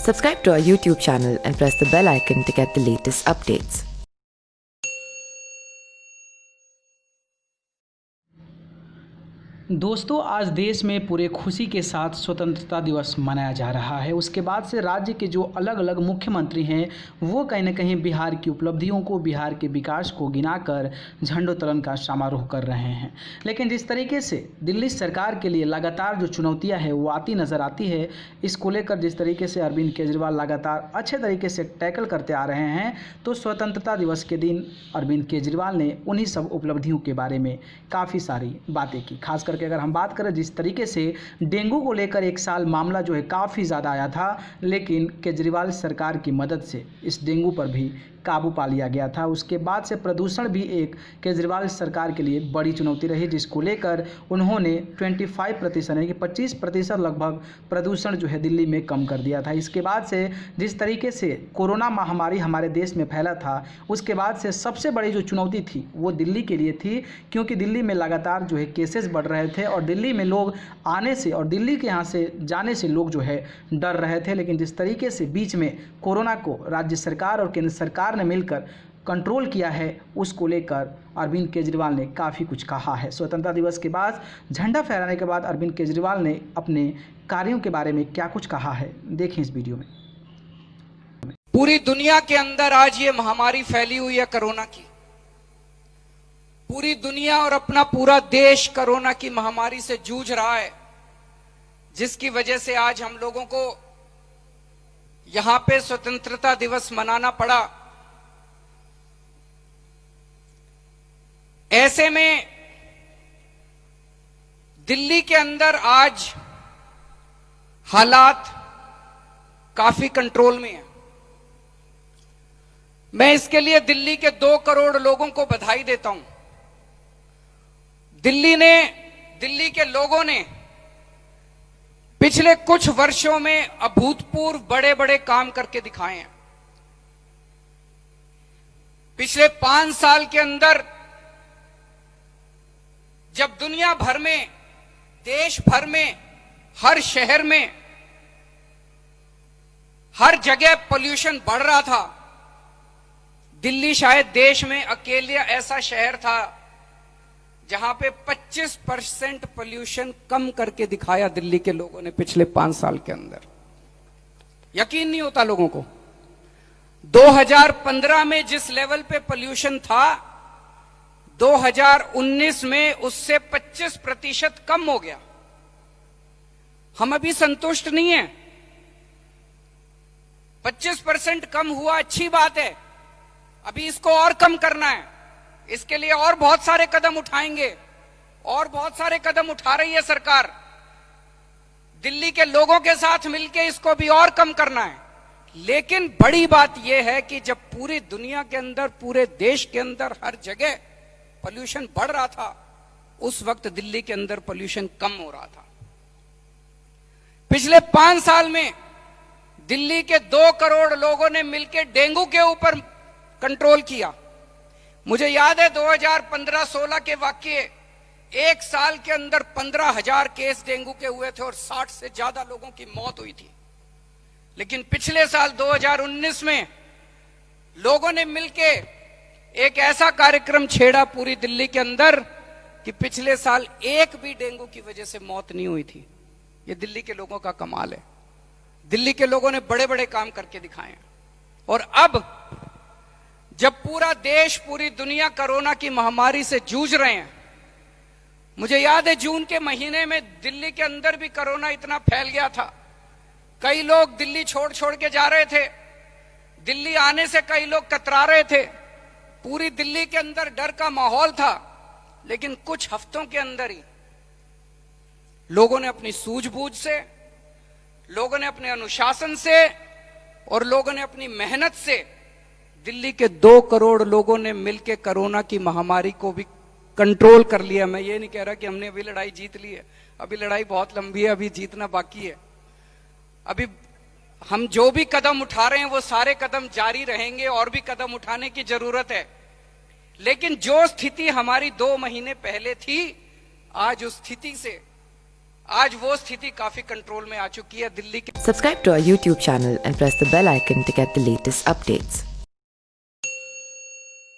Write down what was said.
Subscribe to our YouTube channel and press the bell icon to get the latest updates. दोस्तों, आज देश में पूरे खुशी के साथ स्वतंत्रता दिवस मनाया जा रहा है। उसके बाद से राज्य के जो अलग अलग मुख्यमंत्री हैं वो कहीं ना कहीं बिहार की उपलब्धियों को, बिहार के विकास को गिनाकर झंडोत्तोलन का समारोह कर रहे हैं। लेकिन जिस तरीके से दिल्ली सरकार के लिए लगातार जो चुनौतियां हैं वो आती नज़र आती है, इसको लेकर जिस तरीके से अरविंद केजरीवाल लगातार अच्छे तरीके से टैकल करते आ रहे हैं, तो स्वतंत्रता दिवस के दिन अरविंद केजरीवाल ने उन्हीं सब उपलब्धियों के बारे में काफ़ी सारी बातें की। खासकर कि अगर हम बात करें जिस तरीके से डेंगू को लेकर एक साल मामला जो है काफ़ी ज़्यादा आया था, लेकिन केजरीवाल सरकार की मदद से इस डेंगू पर भी काबू पा लिया गया था। उसके बाद से प्रदूषण भी एक केजरीवाल सरकार के लिए बड़ी चुनौती रही, जिसको लेकर उन्होंने 25% यानी कि 25% लगभग प्रदूषण जो है दिल्ली में कम कर दिया था। इसके बाद से जिस तरीके से कोरोना महामारी हमारे देश में फैला था, उसके बाद से सबसे बड़ी जो चुनौती थी वो दिल्ली के लिए थी, क्योंकि दिल्ली में लगातार जो है केसेस बढ़ रहे थे और दिल्ली में लोग आने से और दिल्ली के यहाँ से जाने से लोग जो है डर रहे थे। लेकिन जिस तरीके से बीच में कोरोना को राज्य सरकार और केंद्र सरकार ने मिलकर कंट्रोल किया है, उसको लेकर अरविंद केजरीवाल ने काफ़ी कुछ कहा है। स्वतंत्रता दिवस के बाद झंडा फहराने के बाद अरविंद केजरीवाल ने अपने कार्यों के बारे में क्या कुछ कहा है, देखें इस वीडियो में। पूरी दुनिया के अंदर आज ये महामारी फैली हुई है कोरोना की। पूरी दुनिया और अपना पूरा देश कोरोना की महामारी से जूझ रहा है, जिसकी वजह से आज हम लोगों को यहां पे स्वतंत्रता दिवस मनाना पड़ा। ऐसे में दिल्ली के अंदर आज हालात काफी कंट्रोल में है। मैं इसके लिए दिल्ली के 2 करोड़ लोगों को बधाई देता हूं। दिल्ली के लोगों ने पिछले कुछ वर्षों में अभूतपूर्व बड़े बड़े काम करके दिखाए हैं। पिछले 5 साल के अंदर जब दुनिया भर में, देश भर में, हर शहर में, हर जगह पोल्यूशन बढ़ रहा था, दिल्ली शायद देश में अकेले ऐसा शहर था जहां पे 25% पोल्यूशन कम करके दिखाया दिल्ली के लोगों ने पिछले 5 साल के अंदर। यकीन नहीं होता लोगों को। 2015 में जिस लेवल पे पोल्यूशन था, 2019 में उससे 25% कम हो गया। हम अभी संतुष्ट नहीं है। 25% कम हुआ, अच्छी बात है। अभी इसको और कम करना है। इसके लिए और बहुत सारे कदम उठाएंगे, और बहुत सारे कदम उठा रही है सरकार। दिल्ली के लोगों के साथ मिलकर इसको भी और कम करना है। लेकिन बड़ी बात यह है कि जब पूरी दुनिया के अंदर, पूरे देश के अंदर हर जगह पोल्यूशन बढ़ रहा था, उस वक्त दिल्ली के अंदर पोल्यूशन कम हो रहा था। पिछले 5 साल में दिल्ली के 2 करोड़ लोगों ने मिलकर डेंगू के ऊपर कंट्रोल किया। मुझे याद है 2015-16 के वाकये, 1 साल के अंदर 15,000 केस डेंगू के हुए थे और 60 से ज्यादा लोगों की मौत हुई थी। लेकिन पिछले साल 2019 में लोगों ने मिलकर एक ऐसा कार्यक्रम छेड़ा पूरी दिल्ली के अंदर कि पिछले साल एक भी डेंगू की वजह से मौत नहीं हुई थी। ये दिल्ली के लोगों का कमाल है। दिल्ली के लोगों ने बड़े बड़े काम करके दिखाए हैं। और अब जब पूरा देश, पूरी दुनिया कोरोना की महामारी से जूझ रहे हैं, मुझे याद है जून के महीने में दिल्ली के अंदर भी कोरोना इतना फैल गया था, कई लोग दिल्ली छोड़ छोड़ के जा रहे थे। दिल्ली आने से कई लोग कतरा रहे थे। पूरी दिल्ली के अंदर डर का माहौल था। लेकिन कुछ हफ्तों के अंदर ही लोगों ने अपनी सूझबूझ से, लोगों ने अपने अनुशासन से और लोगों ने अपनी मेहनत से, दिल्ली के 2 करोड़ लोगों ने मिलकर कोरोना की महामारी को भी कंट्रोल कर लिया। मैं ये नहीं कह रहा कि हमने अभी लड़ाई जीत ली है। अभी लड़ाई बहुत लंबी है, अभी जीतना बाकी है। अभी हम जो भी कदम उठा रहे हैं वो सारे कदम जारी रहेंगे, और भी कदम उठाने की जरूरत है। लेकिन जो स्थिति हमारी 2 महीने पहले थी, आज उस स्थिति से आज वो स्थिति काफी कंट्रोल में आ चुकी है दिल्ली के। Subscribe to our YouTube channel and press the bell icon to get the latest updates.